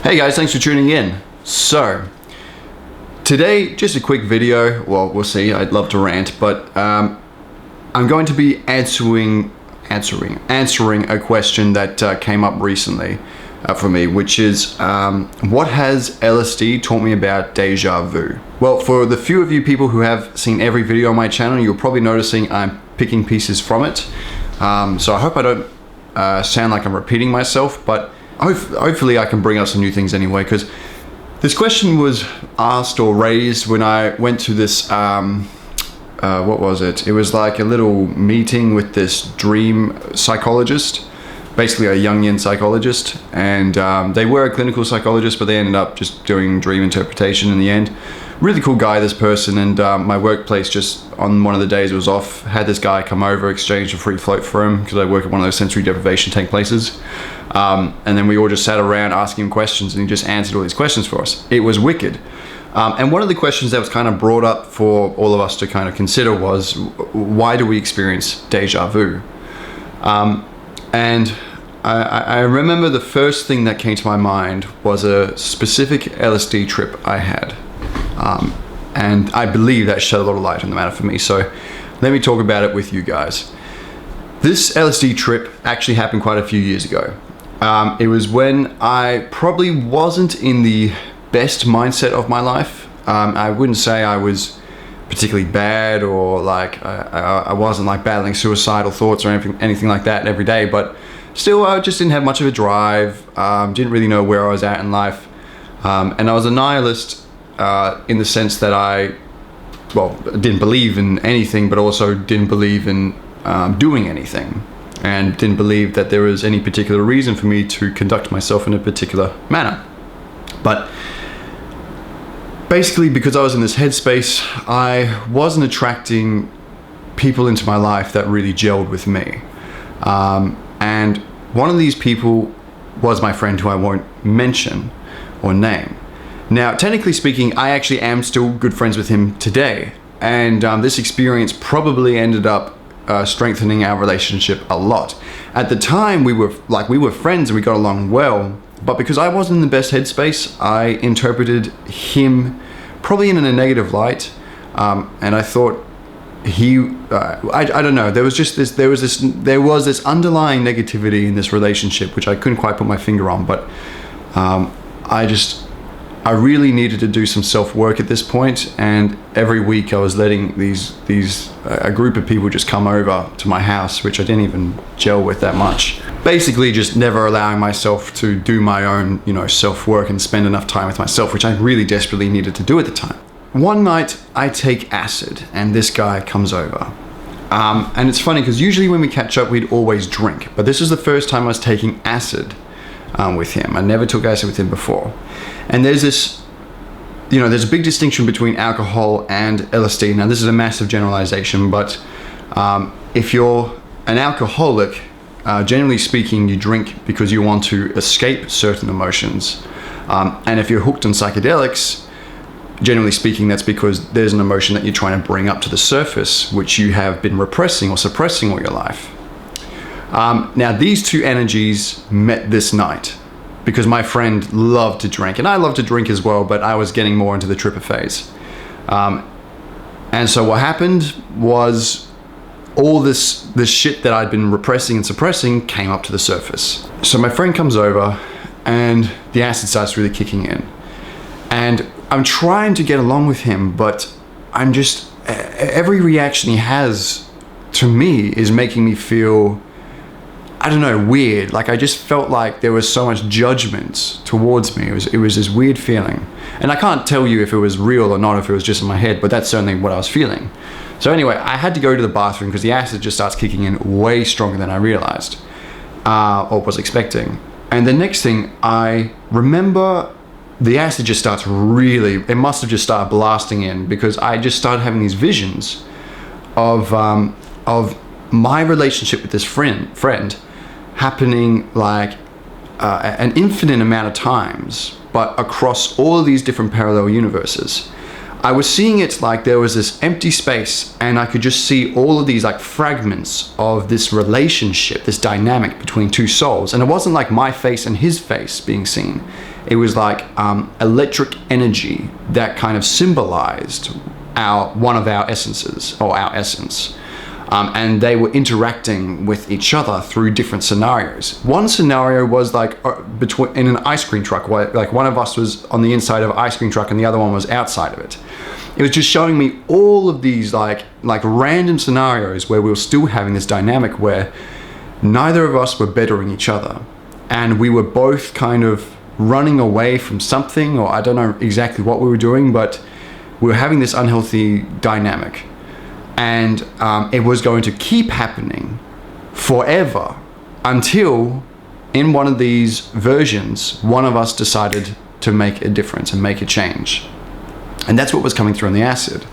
Hey guys, thanks for tuning in. So, today, just a quick video. Well, we'll see. I'd love to rant, but I'm going to be answering a question that came up recently for me, which is what has LSD taught me about deja vu? Well, for the few of you people who have seen every video on my channel, you're probably noticing I'm picking pieces from it. So I hope I don't sound like I'm repeating myself, but hopefully I can bring up some new things anyway, because this question was asked or raised when I went to this, what was it? It was like a little meeting with this dream psychologist, basically a Jungian psychologist, and they were a clinical psychologist, but they ended up just doing dream interpretation in the end. Really cool guy, this person, and my workplace just on one of the days it was off, had this guy come over, exchanged a free float for him, because I work at one of those sensory deprivation tank places. And then we all just sat around asking him questions, and he just answered all these questions for us. It was wicked. And one of the questions that was kind of brought up for all of us to kind of consider was, why do we experience deja vu? And I remember the first thing that came to my mind was a specific LSD trip I had. And I believe that shed a lot of light on the matter for me. So let me talk about it with you guys. This LSD trip actually happened quite a few years ago. It was when I probably wasn't in the best mindset of my life. I wouldn't say I was particularly bad, or like I wasn't like battling suicidal thoughts or anything like that every day, but still I just didn't have much of a drive, didn't really know where I was at in life, and I was a nihilist in the sense that I didn't believe in anything, but also didn't believe in doing anything, and didn't believe that there was any particular reason for me to conduct myself in a particular manner. But basically, because I was in this headspace, I wasn't attracting people into my life that really gelled with me. And one of these people was my friend, who I won't mention or name. Now, technically speaking, I actually am still good friends with him today. And this experience probably ended up strengthening our relationship a lot. At the time, we were friends and we got along well. But because I wasn't in the best headspace, I interpreted him probably in a negative light, and I thought I don't know. There was this underlying negativity in this relationship which I couldn't quite put my finger on. But I really needed to do some self-work at this point, and every week I was letting a group of people just come over to my house, which I didn't even gel with that much. Basically just never allowing myself to do my own, self-work and spend enough time with myself, which I really desperately needed to do at the time. One night I take acid and this guy comes over. And it's funny because usually when we catch up, we'd always drink, but this was the first time I was taking acid with him. I never took acid with him before. And there's this, there's a big distinction between alcohol and LSD. Now, this is a massive generalization, but if you're an alcoholic, generally speaking, you drink because you want to escape certain emotions. And if you're hooked on psychedelics, generally speaking, that's because there's an emotion that you're trying to bring up to the surface, which you have been repressing or suppressing all your life. Now, these two energies met this night, because my friend loved to drink, and I love to drink as well, but I was getting more into the tripper phase. And so what happened was all this shit that I'd been repressing and suppressing came up to the surface. So my friend comes over and the acid starts really kicking in. And I'm trying to get along with him, but every reaction he has to me is making me feel, I don't know, weird. Like, I just felt like there was so much judgment towards me. It was this weird feeling. And I can't tell you if it was real or not, if it was just in my head, but that's certainly what I was feeling. So anyway, I had to go to the bathroom because the acid just starts kicking in way stronger than I realized, or was expecting. And the next thing, I remember the acid just starts it must have just started blasting in, because I just started having these visions of my relationship with this friend happening like an infinite amount of times, but across all of these different parallel universes. I was seeing it like there was this empty space, and I could just see all of these like fragments of this relationship, this dynamic between two souls. And it wasn't like my face and his face being seen. It was like electric energy that kind of symbolized one of our essences, or our essence. And they were interacting with each other through different scenarios. One scenario was like in an ice cream truck, where like one of us was on the inside of an ice cream truck and the other one was outside of it. It was just showing me all of these like random scenarios where we were still having this dynamic where neither of us were bettering each other. And we were both kind of running away from something, or I don't know exactly what we were doing, but we were having this unhealthy dynamic. And it was going to keep happening forever until in one of these versions, one of us decided to make a difference and make a change. And that's what was coming through on the acid.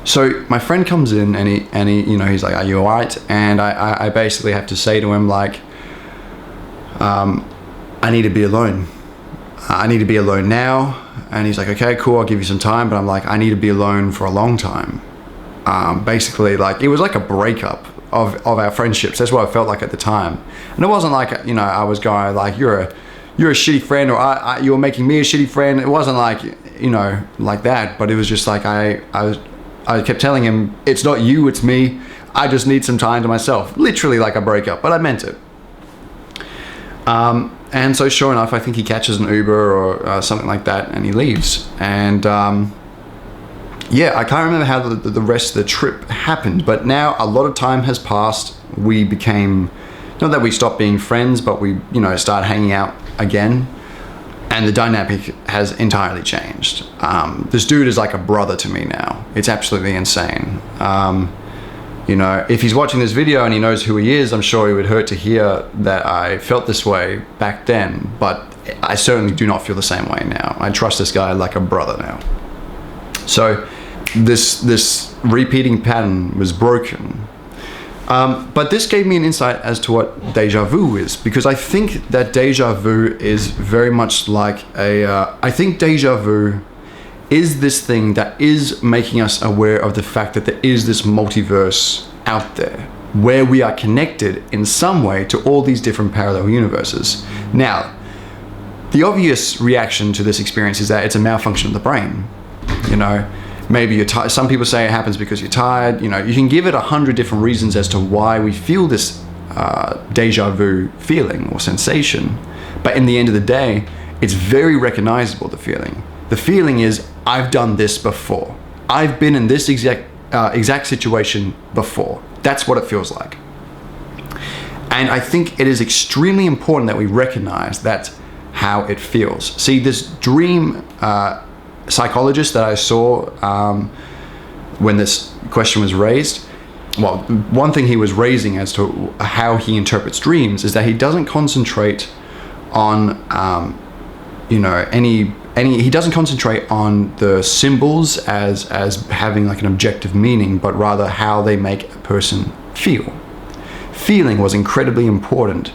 So my friend comes in and he you know, he's like, "Are you all right?" And I basically have to say to him like, "I need to be alone. I need to be alone now." And he's like, "Okay, cool, I'll give you some time." But I'm like, "I need to be alone for a long time." Basically, like, it was like a breakup of our friendships. That's what I felt like at the time. And it wasn't like, you know, I was going like, you're a shitty friend, or you were making me a shitty friend. It wasn't like, you know, like that. But it was just like I kept telling him, "It's not you, it's me. I just need some time to myself." Literally like a breakup, but I meant it. And so sure enough, I think he catches an Uber or something like that, and he leaves. And yeah, I can't remember how the rest of the trip happened, but now a lot of time has passed. We became, not that we stopped being friends, but we, you know, started hanging out again. And the dynamic has entirely changed. This dude is like a brother to me now. It's absolutely insane. You know, if he's watching this video and he knows who he is, I'm sure he would hurt to hear that I felt this way back then, but I certainly do not feel the same way now. I trust this guy like a brother now. So this repeating pattern was broken. But this gave me an insight as to what deja vu is, because I think that deja vu is very much like I think deja vu is this thing that is making us aware of the fact that there is this multiverse out there where we are connected in some way to all these different parallel universes. Now, the obvious reaction to this experience is that it's a malfunction of the brain. You know, maybe you're tired. Some people say it happens because you're tired. You know, you can give it 100 different reasons as to why we feel this deja vu feeling or sensation. But in the end of the day, it's very recognizable, the feeling. The feeling is, I've done this before. I've been in this exact situation before. That's what it feels like. And I think it is extremely important that we recognize that's how it feels. See, this dream psychologist that I saw when this question was raised, well, one thing he was raising as to how he interprets dreams is that he doesn't concentrate on, you know, he doesn't concentrate on the symbols as having like an objective meaning, but rather how they make a person feel. Feeling was incredibly important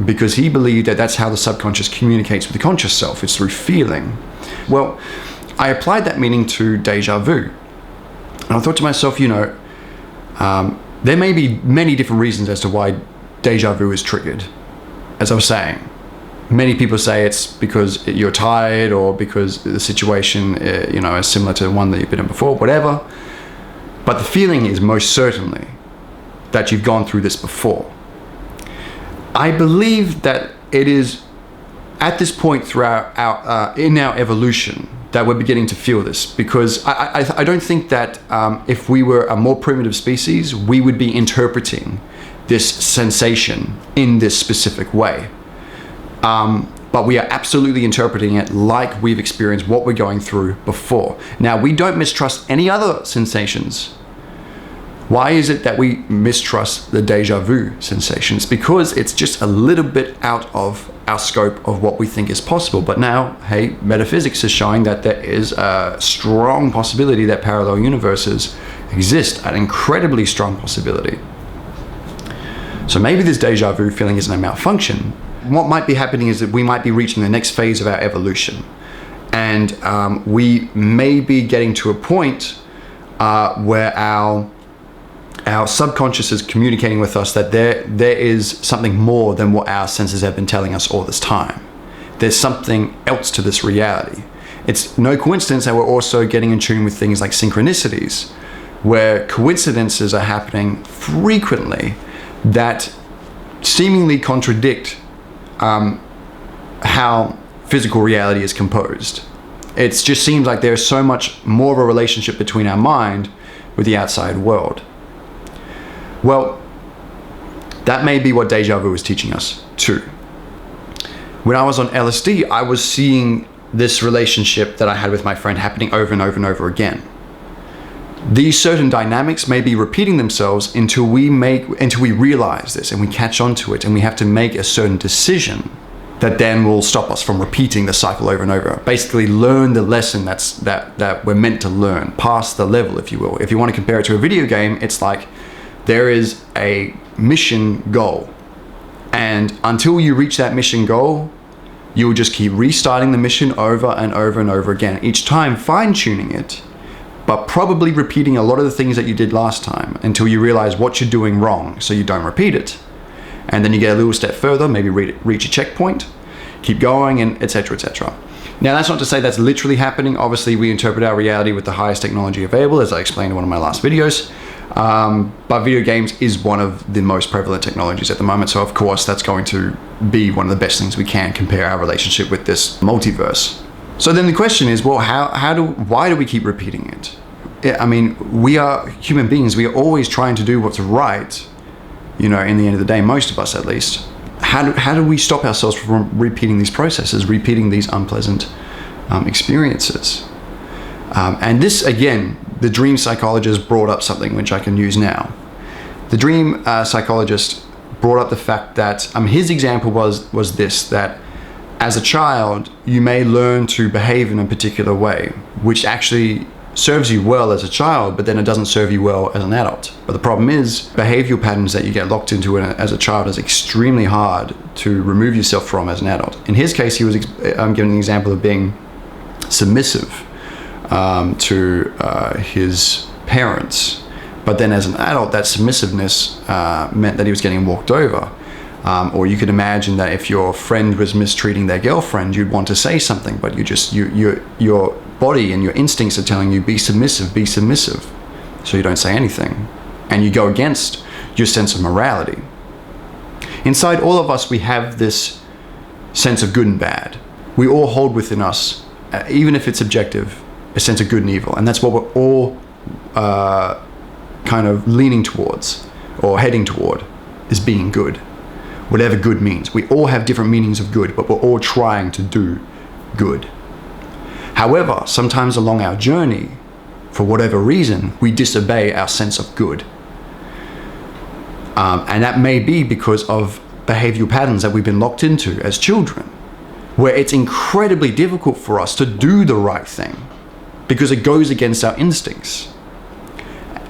because he believed that that's how the subconscious communicates with the conscious self. It's through feeling. Well, I applied that meaning to deja vu. And I thought to myself, you know, there may be many different reasons as to why deja vu is triggered. As I was saying, many people say it's because you're tired or because the situation, you know, is similar to one that you've been in before, whatever. But the feeling is most certainly that you've gone through this before. I believe that it is at this point throughout in our evolution that we're beginning to feel this, because I don't think that if we were a more primitive species, we would be interpreting this sensation in this specific way. But we are absolutely interpreting it like we've experienced what we're going through before. Now, we don't mistrust any other sensations. Why is it that we mistrust the deja vu sensations? Because it's just a little bit out of our scope of what we think is possible. But now, hey, metaphysics is showing that there is a strong possibility that parallel universes exist, an incredibly strong possibility. So maybe this deja vu feeling isn't a malfunction. What might be happening is that we might be reaching the next phase of our evolution. And we may be getting to a point where our subconscious is communicating with us that there is something more than what our senses have been telling us all this time. there's something else to this reality. It's no coincidence that we're also getting in tune with things like synchronicities, where coincidences are happening frequently that seemingly contradict how physical reality is composed. It just seems like there's so much more of a relationship between our mind with the outside world. Well, that may be what deja vu is teaching us too. When I was on LSD, I was seeing this relationship that I had with my friend happening over and over and over again. These certain dynamics may be repeating themselves until we realize this and we catch on to it, and we have to make a certain decision that then will stop us from repeating the cycle over and over. Basically learn the lesson that we're meant to learn, pass the level, if you will. If you want to compare it to a video game, it's like there is a mission goal, and until you reach that mission goal, you will just keep restarting the mission over and over and over again, each time fine-tuning it, but probably repeating a lot of the things that you did last time until you realize what you're doing wrong so you don't repeat it. And then you get a little step further, maybe reach a checkpoint, keep going, and etc., etc. Now, that's not to say that's literally happening. Obviously, we interpret our reality with the highest technology available, as I explained in one of my last videos. But video games is one of the most prevalent technologies at the moment. So, of course, that's going to be one of the best things we can compare our relationship with this multiverse. So then the question is, well, why do we keep repeating it? I mean, we are human beings. We are always trying to do what's right. In the end of the day, most of us at least. How do we stop ourselves from repeating these processes, repeating these unpleasant experiences? And this, again, the dream psychologist brought up something which I can use now. The dream psychologist brought up the fact that his example was this, that as a child, you may learn to behave in a particular way, which actually serves you well as a child, but then it doesn't serve you well as an adult. But the problem is, behavioral patterns that you get locked into as a child is extremely hard to remove yourself from as an adult. In his case, he was giving an example of being submissive to his parents. But then as an adult, that submissiveness meant that he was getting walked over. Or you could imagine that if your friend was mistreating their girlfriend, you'd want to say something, but your body and your instincts are telling you, be submissive, so you don't say anything, and you go against your sense of morality. Inside all of us, we have this sense of good and bad. We all hold within us, even if it's subjective, a sense of good and evil, and that's what we're all kind of leaning towards or heading toward, is being good. Whatever good means. We all have different meanings of good, but we're all trying to do good. However, sometimes along our journey, for whatever reason, we disobey our sense of good. And that may be because of behavioral patterns that we've been locked into as children, where it's incredibly difficult for us to do the right thing because it goes against our instincts.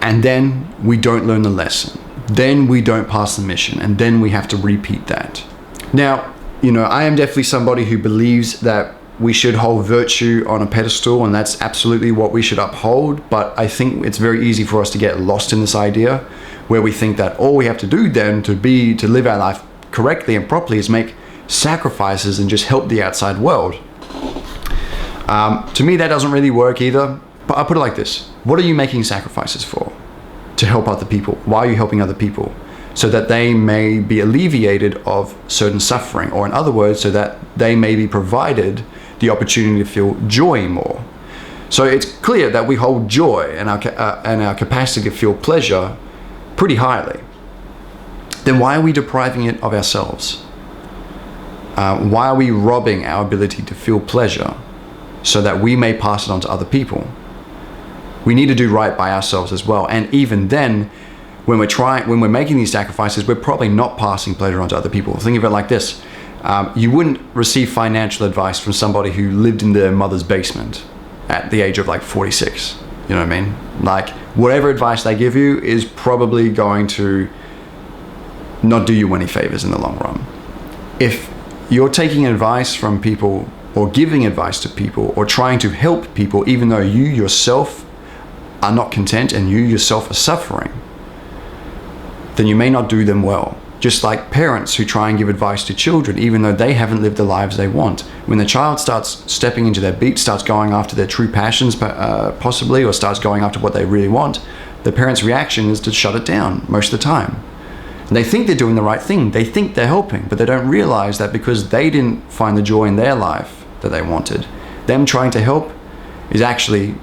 And then we don't learn the lesson. Then we don't pass the mission, and then we have to repeat that. Now, I am definitely somebody who believes that we should hold virtue on a pedestal, and that's absolutely what we should uphold, but I think it's very easy for us to get lost in this idea where we think that all we have to do then to live our life correctly and properly is make sacrifices and just help the outside world. To me, that doesn't really work either, but I'll put it like this. What are you making sacrifices for? To help other people. Why are you helping other people? So that they may be alleviated of certain suffering, or in other words, so that they may be provided the opportunity to feel joy more. So it's clear that we hold joy and our capacity to feel pleasure pretty highly. Then why are we depriving it of ourselves? Why are we robbing our ability to feel pleasure so that we may pass it on to other people? We need to do right by ourselves as well. And even then, when we're making these sacrifices, we're probably not passing pleasure on to other people. Think of it like this. You wouldn't receive financial advice from somebody who lived in their mother's basement at the age of 46. You know what I mean? Like, whatever advice they give you is probably going to not do you any favors in the long run. If you're taking advice from people or giving advice to people or trying to help people, even though you yourself are not content and you yourself are suffering, then you may not do them well. Just like parents who try and give advice to children, even though they haven't lived the lives they want. When the child starts stepping into their beat, starts going after their true passions, possibly, or starts going after what they really want, the parent's reaction is to shut it down most of the time. And they think they're doing the right thing. They think they're helping, but they don't realize that because they didn't find the joy in their life that they wanted, them trying to help is actually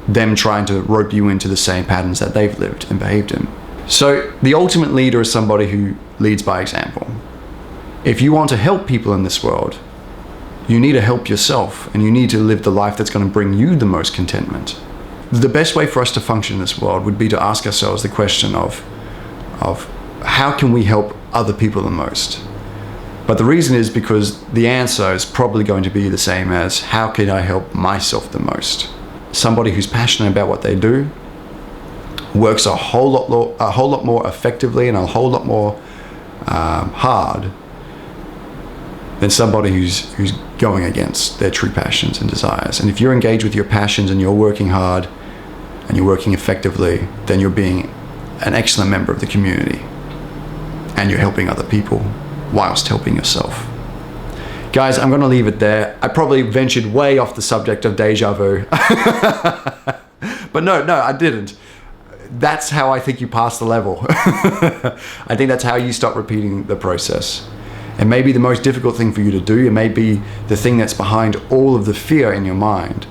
them trying to rope you into the same patterns that they've lived and behaved in. So the ultimate leader is somebody who leads by example. If you want to help people in this world, you need to help yourself, and you need to live the life that's going to bring you the most contentment. The best way for us to function in this world would be to ask ourselves the question of how can we help other people the most? But the reason is because the answer is probably going to be the same as how can I help myself the most? Somebody who's passionate about what they do works a whole lot more effectively and a whole lot more hard than somebody who's going against their true passions and desires. And if you're engaged with your passions and you're working hard and you're working effectively, then you're being an excellent member of the community and you're helping other people whilst helping yourself. Guys, I'm going to leave it there. I probably ventured way off the subject of deja vu. But no, I didn't. That's how I think you pass the level. I think that's how you stop repeating the process. It may be the most difficult thing for you to do. It may be the thing that's behind all of the fear in your mind.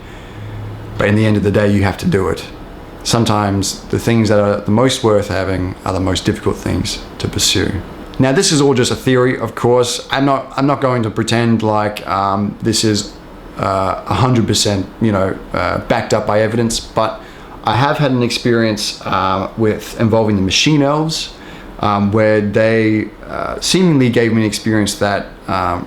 But in the end of the day, you have to do it. Sometimes the things that are the most worth having are the most difficult things to pursue. Now, this is all just a theory, of course. I'm not going to pretend like this is 100% backed up by evidence, but I have had an experience with involving the machine elves, where they seemingly gave me an experience that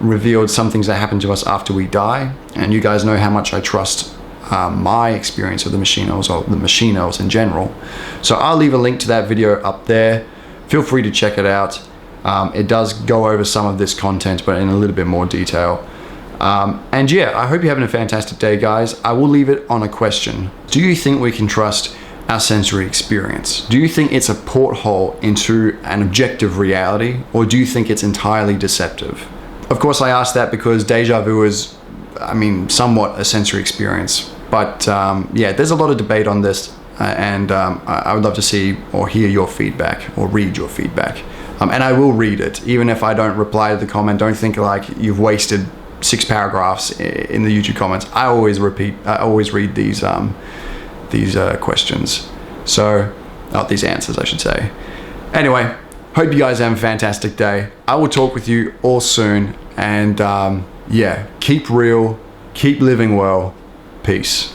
revealed some things that happen to us after we die. And you guys know how much I trust my experience of the machine elves, or the machine elves in general. So I'll leave a link to that video up there. Feel free to check it out. It does go over some of this content, but in a little bit more detail. And yeah, I hope you're having a fantastic day, guys. I will leave it on a question. Do you think we can trust our sensory experience? Do you think it's a porthole into an objective reality, or do you think it's entirely deceptive? Of course, I ask that because deja vu is, somewhat a sensory experience. But yeah, there's a lot of debate on this, and I would love to see or hear your feedback or read your feedback. And I will read it, even if I don't reply to the comment. Don't think like you've wasted 6 paragraphs in the YouTube comments. I always read these questions. So, these answers, I should say. Anyway, hope you guys have a fantastic day. I will talk with you all soon. And yeah, keep real, keep living well. Peace.